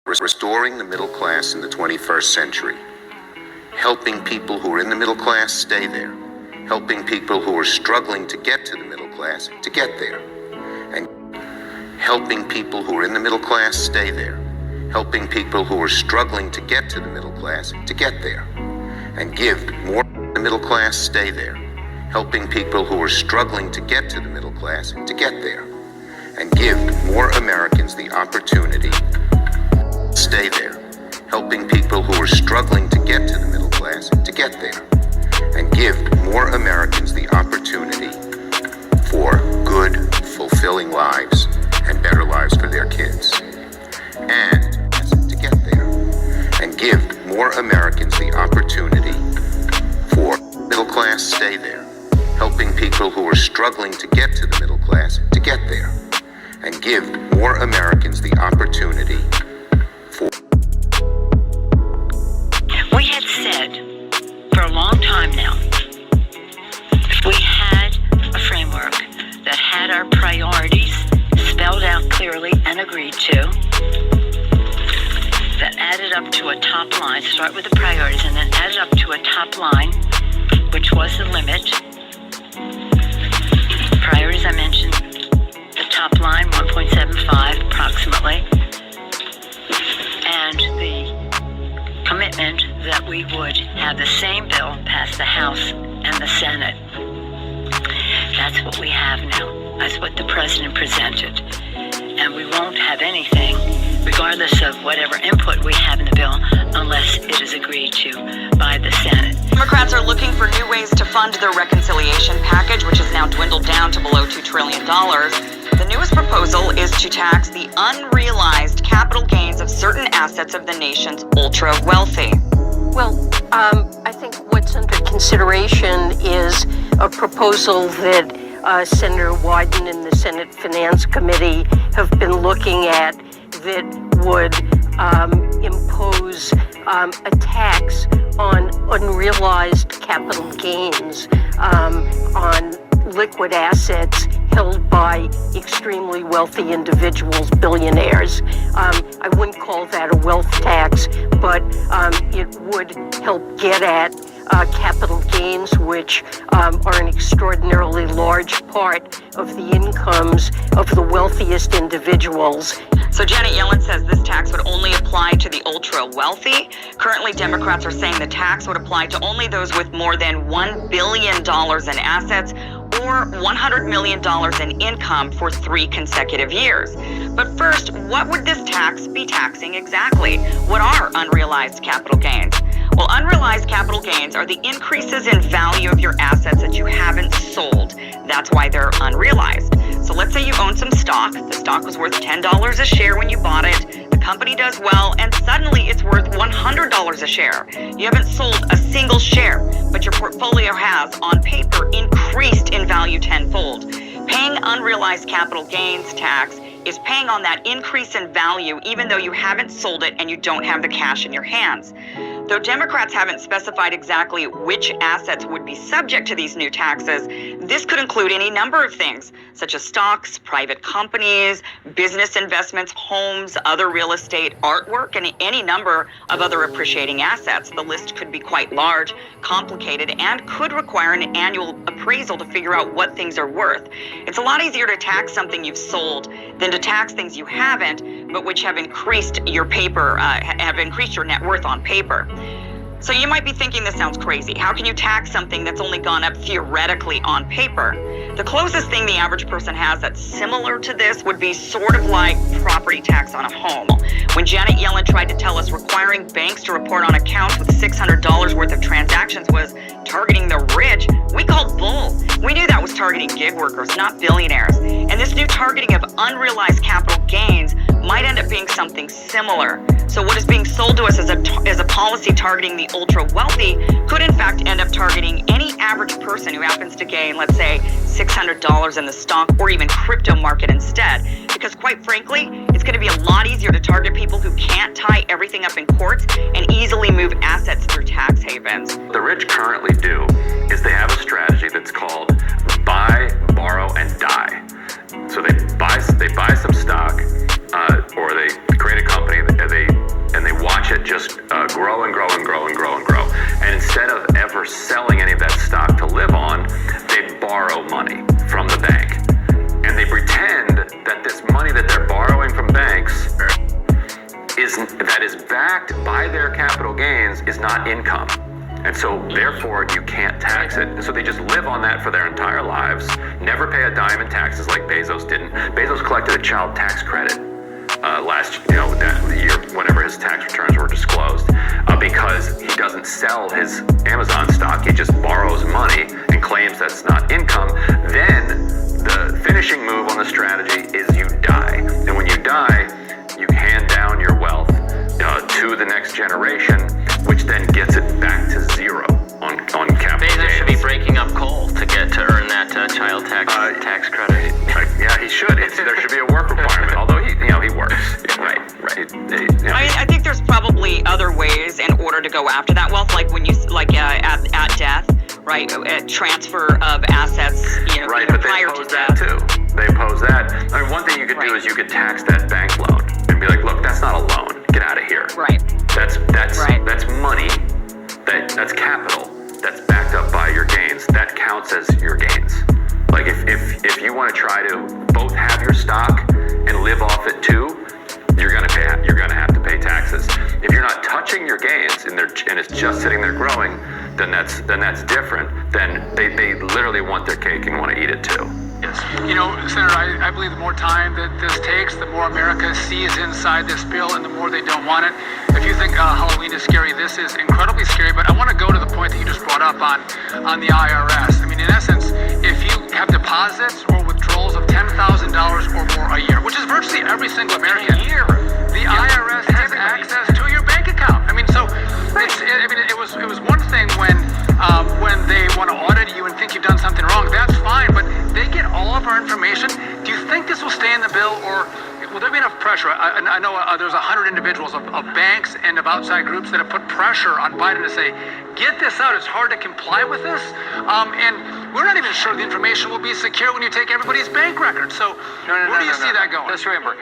Restoring the middle class in the 21st century. Helping people who are in the middle class stay there. Helping people who are struggling to get to the middle class to get there. And helping people who are in the middle class stay there. Helping people who are struggling to get to the middle class to get there. And give more the middle class stay there. Helping people who are struggling to get to the middle class to get there. And give more Americans the opportunity stay there, helping people who are struggling to get to the middle class to get there, and give more Americans the opportunity for good, fulfilling lives and better lives for their kids. And to get there, and give more Americans the opportunity for middle class stay there, helping people who are struggling to get to the middle class to get there, and give more Americans the opportunity. We had said for a long time now, if we had a framework that had our priorities spelled out clearly and agreed to, that added up to a top line, start with the priorities and then added up to a top line, which was the limit. Priorities I mentioned, the top line, 1.75 approximately, and the commitment that we would have the same bill pass the House and the Senate. That's what we have now. That's what the president presented. And we won't have anything, regardless of whatever input we have in the bill, unless it is agreed to by the Senate. Democrats are looking for new ways to fund their reconciliation package, which has now dwindled down to below $2 trillion. The newest proposal is to tax the unrealized capital gains of certain assets of the nation's ultra-wealthy. Well, I think what's under consideration is a proposal that Senator Wyden and the Senate Finance Committee have been looking at that would impose a tax on unrealized capital gains on liquid assets held by extremely wealthy individuals, billionaires. I wouldn't call that a wealth tax, but it would help get at capital gains, which are an extraordinarily large part of the incomes of the wealthiest individuals. So Janet Yellen says this tax would only apply to the ultra-wealthy. Currently, Democrats are saying the tax would apply to only those with more than $1 billion in assets or $100 million in income for 3 consecutive years. But first, what would this tax be taxing exactly? What are unrealized capital gains? Well, unrealized capital gains are the increases in value of your assets that you haven't sold. That's why they're unrealized. So let's say you own some stock. The stock was worth $10 a share when you bought it. The company does well, and suddenly it's worth $100 a share. You haven't sold a single share, but your portfolio has, on paper, increased in value tenfold. Paying unrealized capital gains tax is paying on that increase in value even though you haven't sold it and you don't have the cash in your hands. Though Democrats haven't specified exactly which assets would be subject to these new taxes, this could include any number of things, such as stocks, private companies, business investments, homes, other real estate, artwork, and any number of other appreciating assets. The list could be quite large, complicated, and could require an annual appraisal to figure out what things are worth. It's a lot easier to tax something you've sold than to tax things you haven't, but which have increased your net worth on paper. So you might be thinking this sounds crazy. How can you tax something that's only gone up theoretically on paper? The closest thing the average person has that's similar to this would be sort of like property tax on a home. When Janet Yellen tried to tell us requiring banks to report on accounts with $600 worth of transactions was targeting the rich, we called bull. We knew that was targeting gig workers, not billionaires. And this new targeting of unrealized capital gains might end up being something similar. So what is being sold to us as a policy targeting the ultra-wealthy could in fact end up targeting any average person who happens to gain, let's say, $600 in the stock or even crypto market instead. Because quite frankly, it's going to be a lot easier to target people who can't tie everything up in courts and easily move assets through tax havens. What the rich currently do is they have a strategy that's called buy, borrow, and die. So they buy some stock, or they create a company, they that is backed by their capital gains is not income. And so therefore you can't tax it. And so they just live on that for their entire lives, never pay a dime in taxes like Bezos didn't. Bezos collected a child tax credit last year, whenever his tax returns were disclosed, because he doesn't sell his Amazon stock. He just borrows money and claims that's not income. Then the finishing move on the strategy is you die. And when you die, you hand down your wealth to the next generation, which then gets it back to zero on capital Bezos gains. should be breaking up coal to earn that child tax credit. Yeah, he should. There should be a work requirement, although he works. Right. I think there's probably other ways in order to go after that wealth, like when you at death, right? Transfer of assets, Right, but they prior pose to that death. too. They pose that. I mean, one thing you could do is you could tax that bank loan and be like, look, that's not a loan. Get out of here. Right. That's Right. money. That's capital. That's backed up by your gains. That counts as your gains. Like if you want to try to both have your stock and live off it too, you're gonna have to pay taxes. If you're not touching your gains and it's just sitting there growing, then that's different. Then they literally want their cake and want to eat it too. Yes. Senator, I believe the more time that this takes, the more America sees inside this bill and the more they don't want it. If you think Halloween is scary, this is incredibly scary, but I want to go to the point that you just brought up on the IRS. I mean, in essence, if you have deposits or withdrawals of $10,000 or more a year, which is virtually every single American, the IRS has access to your bank account. I mean, so it was one thing when they want to audit you and think you've done something wrong. That's fine, but they get all of our information. Do you think this will stay in the bill, or will there be enough pressure? I know there's 100 individuals of banks and of outside groups that have put pressure on Biden to say, get this out. It's hard to comply with this. And we're not even sure the information will be secure when you take everybody's bank records. So where do you see that going? Let's remember,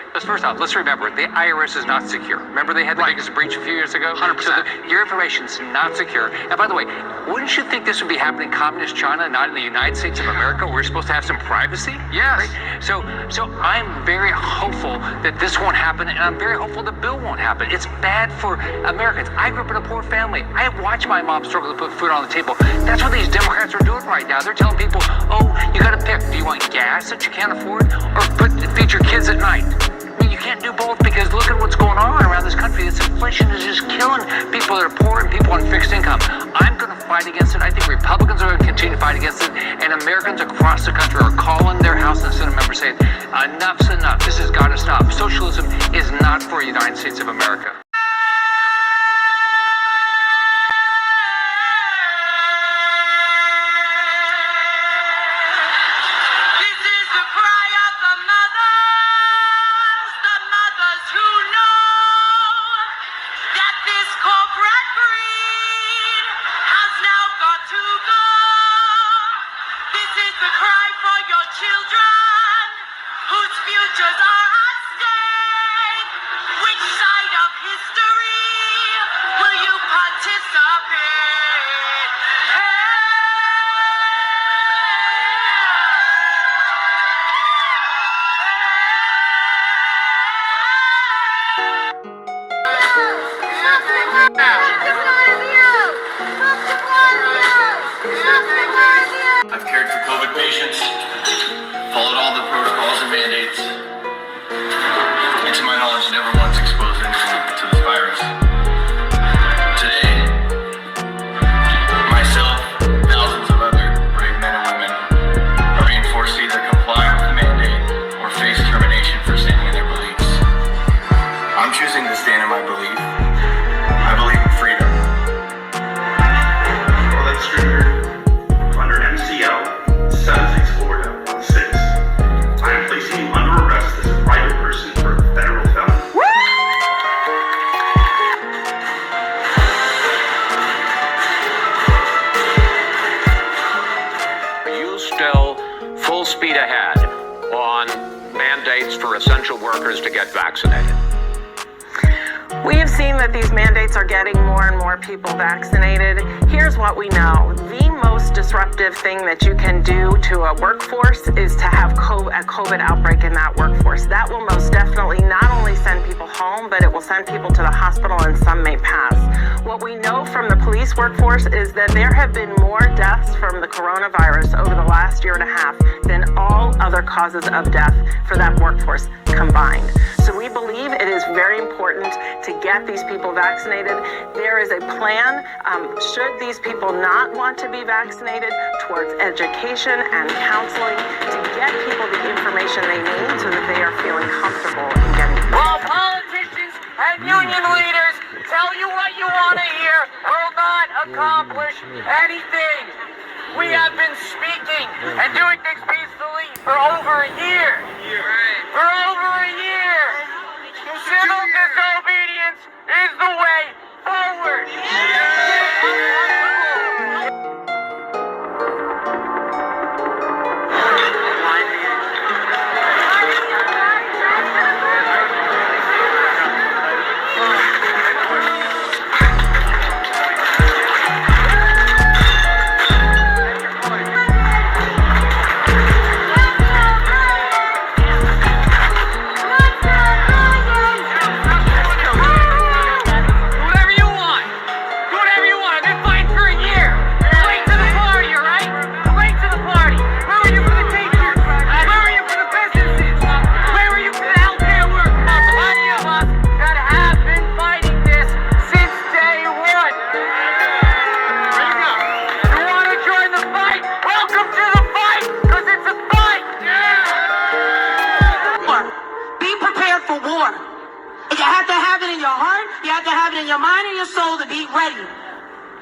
the IRS is not secure. Remember they had the biggest breach a few years ago? 100%. So your information's not secure. And by the way, wouldn't you think this would be happening in communist China, not in the United States of America, where we're supposed to have some privacy? Yes. Right? So I'm very hopeful that this won't happen, and I'm very hopeful the bill won't happen. It's bad for Americans. I grew up in a poor family. I watched my mom struggle to put food on the table. That's what these Democrats are doing right now. They're telling people, oh, you got to pick. Do you want gas that you can't afford, or feed your kids at night? I mean, you can't do both, because look at what's going on around this country. This inflation is just killing people that are poor and people on fixed income. I'm going to fight against it. I think Republicans are going to continue to fight against it, and Americans across the country are calling their House and Senate members saying, enough's enough. This has got to stop. Socialism is not for the United States of America. I've cared for COVID patients, followed all the protocols and mandates, and to my knowledge, never once exposed anyone to this virus. Today, myself, thousands of other brave men and women are being forced to either comply with the mandate or face termination for standing in their beliefs. I'm choosing to stand in my belief. I believe in freedom. Orlando Stringer, under MCL 764116. I am placing you under arrest as a private person for a federal felony. Are you still full speed ahead on mandates for essential workers to get vaccinated? We have seen seen that these mandates are getting more and more people vaccinated. Here's what we know. The most disruptive thing that you can do to a workforce is to have a COVID outbreak in that workforce. That will most definitely not only send people home, but it will send people to the hospital, and some may pass. What we know from the police workforce is that there have been more deaths from the coronavirus over the last year and a half than all other causes of death for that workforce combined. So we believe it is very important to get these people vaccinated. There is a plan, should these people not want to be vaccinated, towards education and counseling to get people the information they need so that they are feeling comfortable in getting While politicians and union leaders tell you what you want to hear, will not accomplish anything. We have been speaking and doing things peacefully for over a year. For over a year. Civil disobedience is the way forward.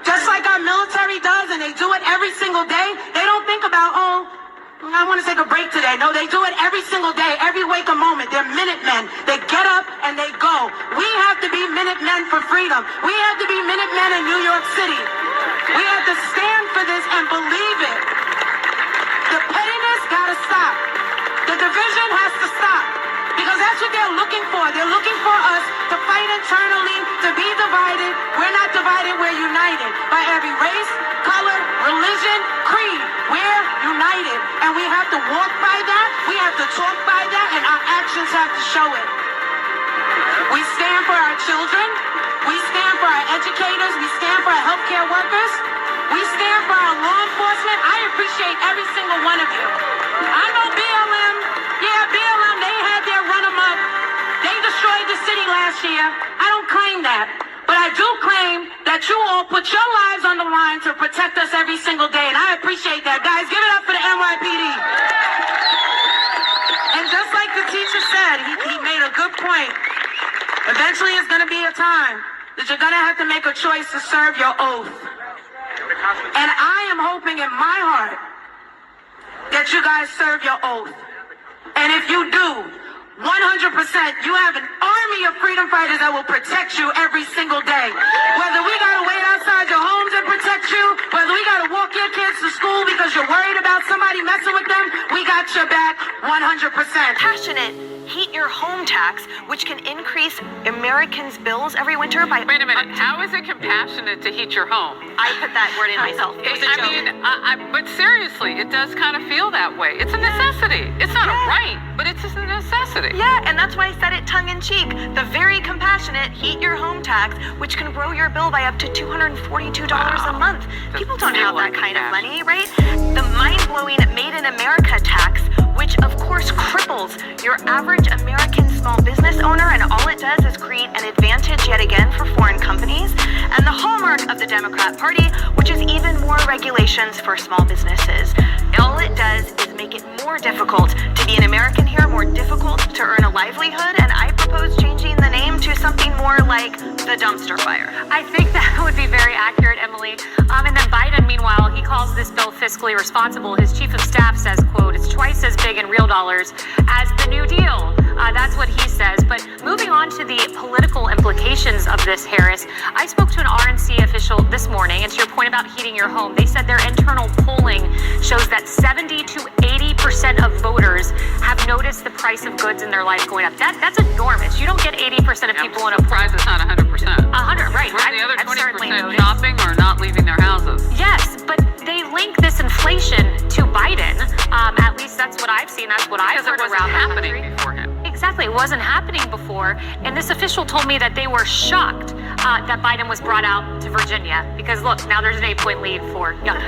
Just like our military does, and they do it every single day. They don't think about, oh, I want to take a break today. No, they do it every single day, every waking moment. They're Minutemen. They get up and they go. We have to be Minutemen for freedom. We have to be Minutemen in New York City. We have to stand for this and believe it. The pettiness gotta stop. The division has to stop. Because that's what they're looking for. They're looking for us to fight internally, to be divided. We're not divided, we're united. By every race, color, religion, creed, we're united. And we have to walk by that, we have to talk by that, and our actions have to show it. We stand for our children, we stand for our educators, we stand for our healthcare workers, we stand for our law enforcement. I appreciate every single one of you. I know BLM, BLM, they had their run-em-up. They destroyed the city last year. I don't claim that. But I do claim that you all put your lives on the line to protect us every single day. And I appreciate that. Guys, give it up for the NYPD. And just like the teacher said, he made a good point. Eventually, it's going to be a time that you're going to have to make a choice to serve your oath. And I am hoping in my heart that you guys serve your oath. And if you do, 100%, you have an army of freedom fighters that will protect you every single day. Whether we gotta wait outside your homes and protect you, whether we gotta walk your kids to school because you're worried about somebody messing with them, we got your back 100%. Passionate heat your home tax, which can increase Americans' bills every winter by... Wait a minute, how is it compassionate to heat your home? I put that word in myself. It was a joke. But seriously, it does kind of feel that way. It's a necessity. It's not a right, but it's just a necessity. Yeah, and that's why I said it tongue-in-cheek. The very compassionate heat your home tax, which can grow your bill by up to $242 a month. People don't have that kind of money, right? The mind-blowing Made in America tax, which of course cripples your average American small business owner, and all it does is create an advantage yet again for foreign companies. And the hallmark of the Democrat Party, which is even more regulations for small businesses. All it does is make it more difficult to be an American here, more difficult to earn a livelihood, and I propose changing the name to something more like the dumpster fire. I think that would be very accurate, Emily. And then Biden, meanwhile, he calls this bill fiscally responsible. His chief of staff says, quote, it's twice as big in real dollars as the New Deal. That's what he says. But moving on to the political implications of this, Harris, I spoke to an RNC official this morning, and to your point about heating your home, they said their internal polling shows that 70 to 80% of voters have noticed the price of goods in their life going up. That's enormous. You don't get 80% of people in a surprised it's not 100%. around the happening country. before him. Exactly, it wasn't happening before. And this official told me that they were shocked that Biden was brought out to Virginia because look, now there's an 8-point lead for Young.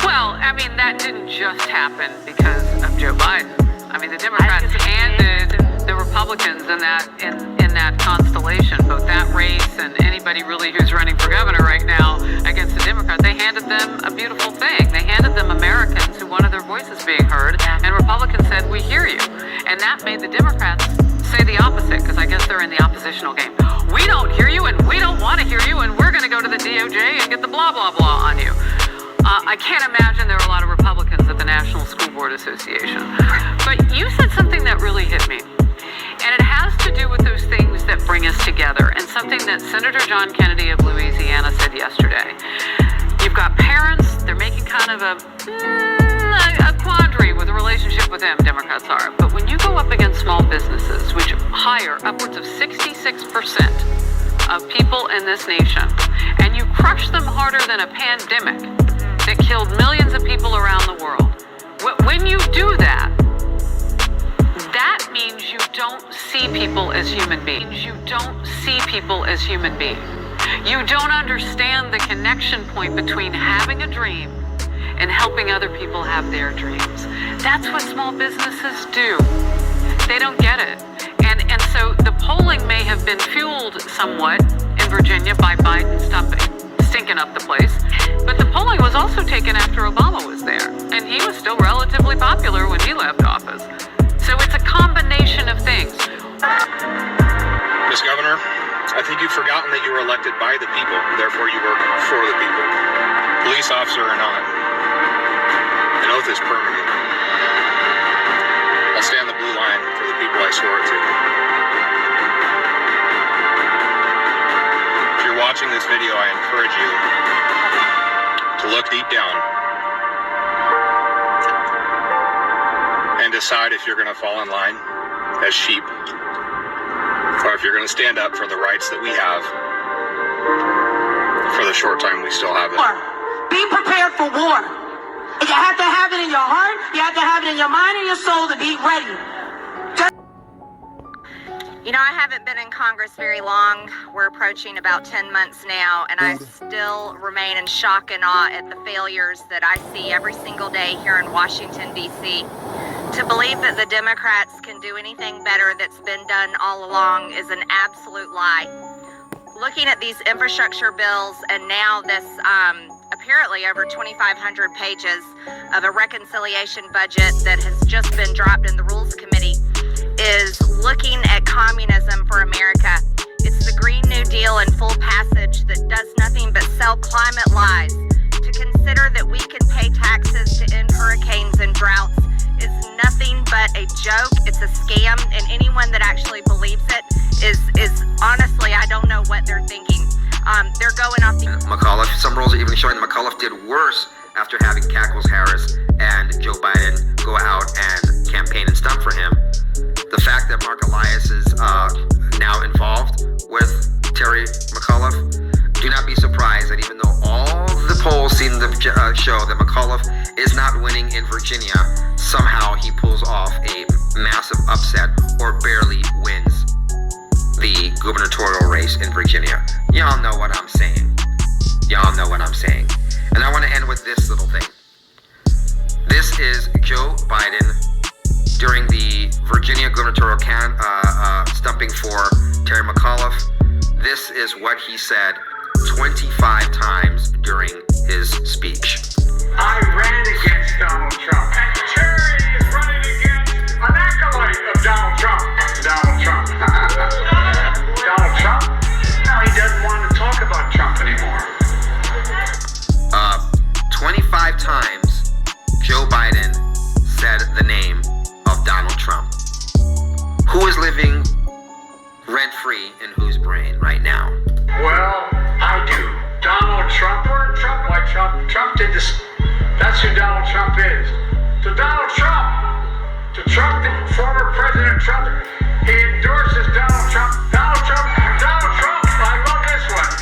Well, I mean, that didn't just happen because of Joe Biden. I mean, the Democrats handed the Republicans in that constellation, both that race and anybody really who's running for governor right now against the Democrats, they handed them a beautiful thing. They handed them Americans who wanted their voices being heard, and Republicans said, we hear you. And that made the Democrats say the opposite, because I guess they're in the oppositional game. We don't hear you, and we don't want to hear you, and we're going to go to the DOJ and get the blah, blah, blah on you. I can't imagine there are a lot of Republicans at the National School Board Association. But you said something that really hit me. And it has to do with those things that bring us together, and something that Senator John Kennedy of Louisiana said yesterday. You've got parents, they're making kind of a quandary with the relationship with them, Democrats are. But when you go up against small businesses, which hire upwards of 66% of people in this nation, and you crush them harder than a pandemic that killed millions of people around the world, when you do that, that means you don't see people as human beings. You don't see people as human beings. You don't understand the connection point between having a dream and helping other people have their dreams. That's what small businesses do. They don't get it. And so the polling may have been fueled somewhat in Virginia by Biden stinking up the place. But the polling was also taken after Obama was there. And he was still relatively popular when he left office. So it's a combination of things. Ms. Governor, I think you've forgotten that you were elected by the people, therefore you work for the people. Police officer or not, an oath is permanent. I'll stand the blue line for the people I swore it to. If you're watching this video, I encourage you to look deep down and decide if you're going to fall in line as sheep, or if you're going to stand up for the rights that we have for the short time we still have it. Be prepared for war. You have to have it in your heart, you have to have it in your mind and your soul to be ready. You know, I haven't been in Congress very long. We're approaching about 10 months now, and I still remain in shock and awe at the failures that I see every single day here in Washington, D.C. To believe that the Democrats can do anything better that's been done all along is an absolute lie. Looking at these infrastructure bills and now this apparently over 2,500 pages of a reconciliation budget that has just been dropped in the Rules Committee is looking at communism for America. It's the Green New Deal in full passage that does nothing but sell climate lies. To consider that we can pay taxes to end hurricanes and droughts is nothing but a joke. It's a scam, and anyone that actually believes it is honestly, I don't know what they're thinking. They're going off the... McAuliffe, some polls are even showing that McAuliffe did worse after having Cackles Harris and Joe Biden go out and campaign and stump for him. The fact that Mark Elias is now involved with Terry McAuliffe, do not be surprised that even though all the polls seem to show that McAuliffe is not winning in Virginia, somehow he pulls off a massive upset or barely wins the gubernatorial race in Virginia. Y'all know what I'm saying. Y'all know what I'm saying. And I want to end with this little thing. This is Joe Biden during the Virginia gubernatorial stumping for Terry McAuliffe. This is what he said 25 times during his speech. I ran against Donald Trump, and Terry is running against an acolyte of Donald Trump. Donald Trump. Donald Trump? No, he doesn't want to talk about Trump anymore. 25 times Joe Biden said the name of Donald Trump. Who is living rent-free in whose brain right now? Well, I do. Donald Trump, or Trump, like Trump did this. That's who Donald Trump is. To Donald Trump, to Trump, the former President Trump, he endorses Donald Trump. Donald Trump, I love this one.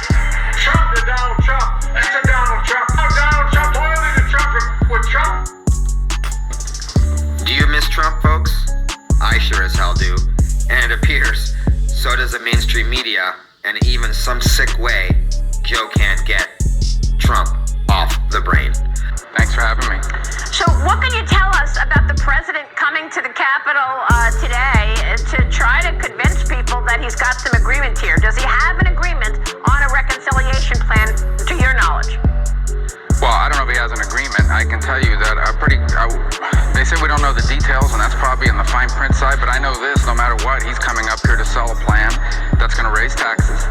Trump to Donald Trump, that's to Donald Trump. Oh, Donald Trump, only to Trump with Trump. Do you miss Trump, folks? I sure as hell do. And it appears so does the mainstream media, and even some sick way, Joe can't get Trump off the brain. Thanks for having me. So what can you tell us about the president coming to the Capitol today to try to convince people that he's got some agreement here? Does he have an agreement on a reconciliation plan, to your knowledge? Well, I don't know if he has an agreement. I can tell you that they say we don't know the details, and that's probably in the fine print side, but I know this, no matter what, he's coming up here to sell a plan that's going to raise taxes,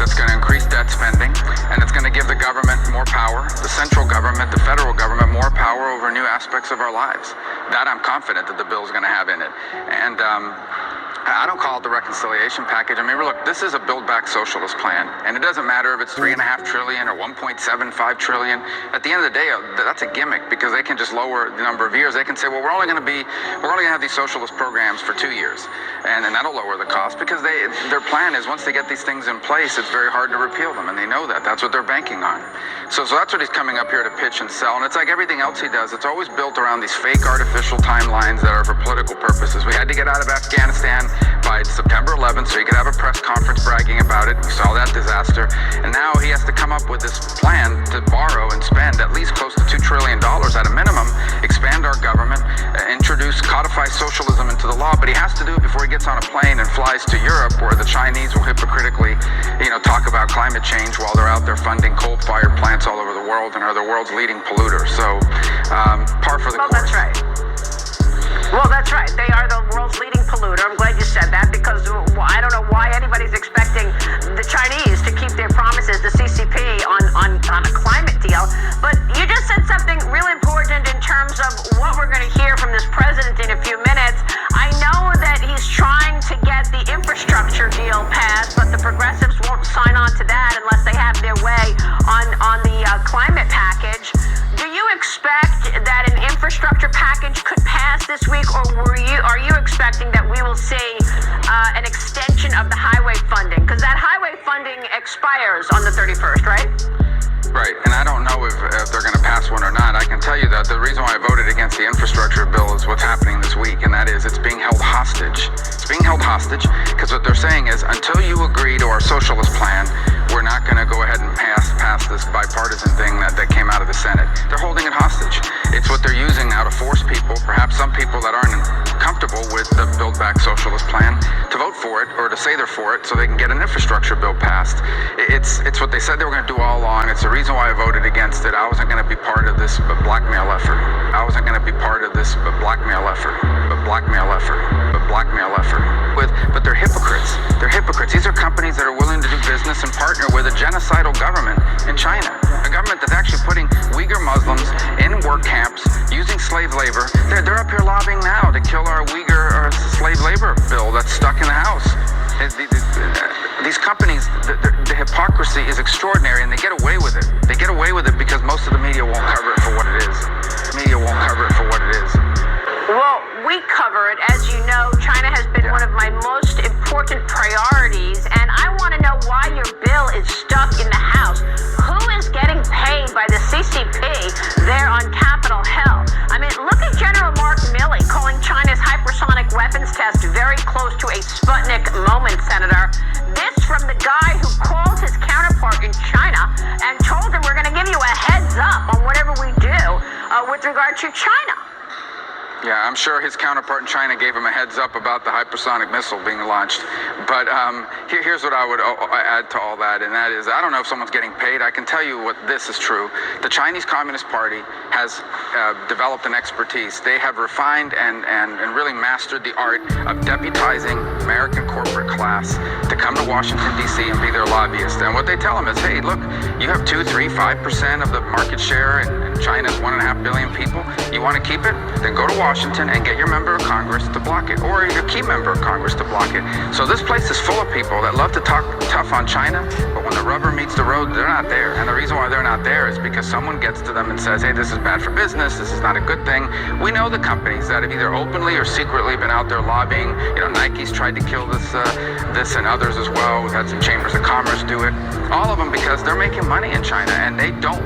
that's going to increase debt spending, and it's going to give the government more power, the central government, the federal government, more power over new aspects of our lives. That I'm confident that the bill is going to have in it. And I don't call it the reconciliation package. I mean, look, this is a Build Back Socialist plan, and it doesn't matter if it's $3.5 trillion or $1.75 trillion. At the end of the day, that's a gimmick, because they can just lower the number of years. They can say, well, we're only going to have these socialist programs for 2 years, and that'll lower the cost, because their plan is once they get these things in place, it's very hard to repeal them, and they know that. That's what they're banking on. So that's what he's coming up here to pitch and sell, and it's like everything else he does. It's always built around these fake artificial timelines that are for political purposes. We had to get out of Afghanistan by September 11th so he could have a press conference bragging about it. We saw that disaster, and now he has to come up with this plan to borrow and spend at least close to $2 trillion at a minimum, expand our government, codify socialism into the law, but he has to do it before he gets on a plane and flies to Europe, where the Chinese will hypocritically, talk about climate change while they're out there funding coal-fired plants all over the world and are the world's leading polluter. So, par for the course. That's right. Well, that's right. They are the world's leading polluter. I'm glad you said that, because I don't know why anybody's expecting the Chinese to keep their promises, the CCP, on a climate deal. But you just said something really important in terms of what we're going to hear from this president in a few minutes. I know that he's trying to get the infrastructure deal passed, but the progressives won't sign on to that unless they have their way on the climate package. Do you expect that an infrastructure package could pass this week, or are you expecting that we will see an extension of the highway funding? Because that highway funding expires on the 31st, right? Right, and I don't know if they're going to pass one or not. I can tell you that the reason why I voted against the infrastructure bill is what's happening this week, and that is it's being held hostage. It's being held hostage because what they're saying is, until you agree to our socialist plan, we're not going to go ahead and pass this bipartisan thing that came out of the Senate. They're holding it hostage. It's what they're using now to force people, perhaps some people that aren't comfortable with the Build Back Socialist plan, to vote for it or to say they're for it so they can get an infrastructure bill passed. It's what they said they were going to do all along. It's the reason why I voted against it. I wasn't going to be part of this blackmail effort. But they're hypocrites. They're hypocrites. These are companies that are willing to do business and partner with a genocidal government in China. A government that's actually putting Uyghur Muslims in work camps using slave labor. They're up here lobbying now to kill our Uyghur slave labor bill that's stuck in the House. These companies, the hypocrisy is extraordinary, and they get away with it. They get away with it because most of the media won't cover it for what it is. Well, we cover it. As you know, China has been one of my most important priorities, and I want to know why your bill is stuck in the House. Who is getting paid by the CCP there on Capitol Hill? I mean, look at General Mark Milley calling China's hypersonic weapons test very close to a Sputnik moment, Senator. This from the guy who called his counterpart in China and told him, we're going to give you a heads up on whatever we do with regard to China. Yeah, I'm sure his counterpart in China gave him a heads up about the hypersonic missile being launched. But here's what I would add to all that, and that is, I don't know if someone's getting paid. I can tell you what this is true. The Chinese Communist Party has developed an expertise. They have refined and really mastered the art of deputizing American corporate class to come to Washington, D.C. and be their lobbyists. And what they tell them is, hey, look, you have 2, 3, 5% of the market share in China's 1.5 billion people. You want to keep it? Then go to Washington and get your member of Congress to block it, or your key member of Congress to block it. So this place is full of people that love to talk tough on China, but when the rubber meets the road, they're not there. And the reason why they're not there is because someone gets to them and says, hey, this is bad for business, this is not a good thing. We know the companies that have either openly or secretly been out there lobbying. Nike's tried to kill this and others as well. We've had some chambers of commerce do it. All of them because they're making money in China, and they don't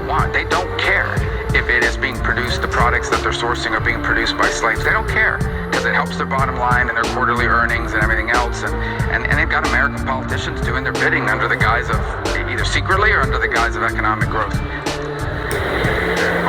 care if it is being produced, the products that they're sourcing are being produced by slaves. They don't care, because it helps their bottom line and their quarterly earnings and everything else. And they've got American politicians doing their bidding under the guise of either secretly or under the guise of economic growth.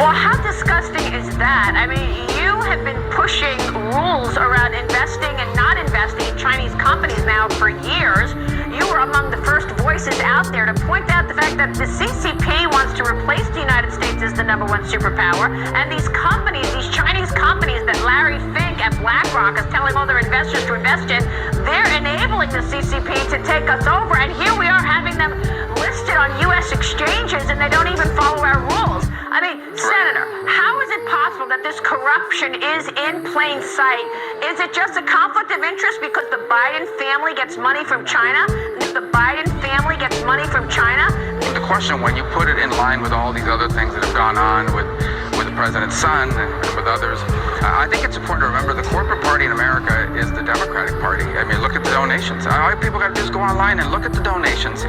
Well, how disgusting is that? I mean, you have been pushing rules around investing and not investing in Chinese companies now for years. You were among the first voices out there to point out the fact that the CCP wants to replace the United States as the #1 superpower, and these companies, these Chinese companies that Larry Fink at BlackRock is telling all their investors to invest in, they're enabling the CCP to take us over, and here we are having them listed on U.S. exchanges, and they don't even follow our rules. I mean, Senator, how is it possible that this corruption is in plain sight? Is it just a conflict of interest because the Biden family gets money from China? If the Biden family gets money from China? The question, when you put it in line with all these other things that have gone on with the president's son and with others, I think it's important to remember the corporate party in America is the Democratic Party. I mean, look at the donations. All people got to do is go online and look at the donations.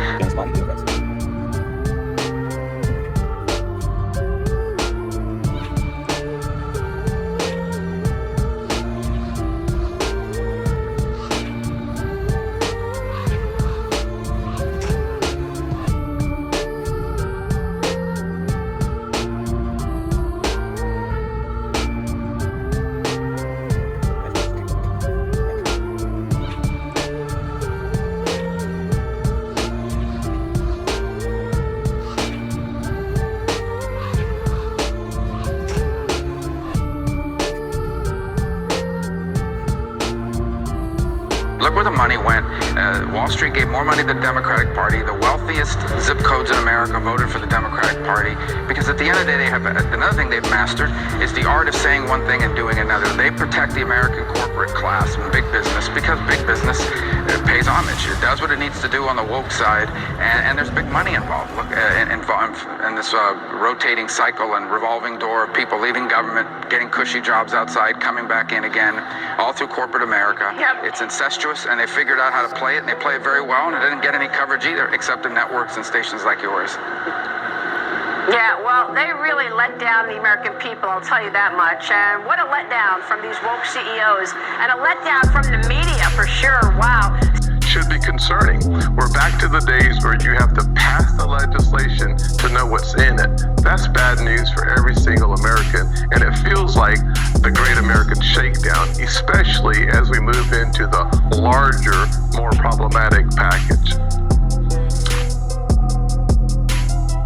Look where the money went. Wall Street gave more money to the Democratic Party. The wealthiest zip codes in America voted for the Democratic Party because at the end of the day, they have another thing they've mastered is the art of saying one thing and doing another. They protect the American corporate class and big business because big business pays homage. It does what it needs to do on the woke side, and there's big money involved. Look, in this rotating cycle and revolving door of people leaving government, getting cushy jobs outside, coming back in again, all through corporate America. Yep. It's incestuous, and they figured out how to play it, and they play it very well, and it didn't get any coverage either, except in networks and stations like yours. Yeah, well, they really let down the American people, I'll tell you that much. And what a letdown from these woke CEOs, and a letdown from the media for sure. Wow. Should be concerning. We're back to the days where you have to pass the legislation to know what's in it. That's bad news for every single American, and it feels like the Great American Shakedown, especially as we move into the larger, more problematic package.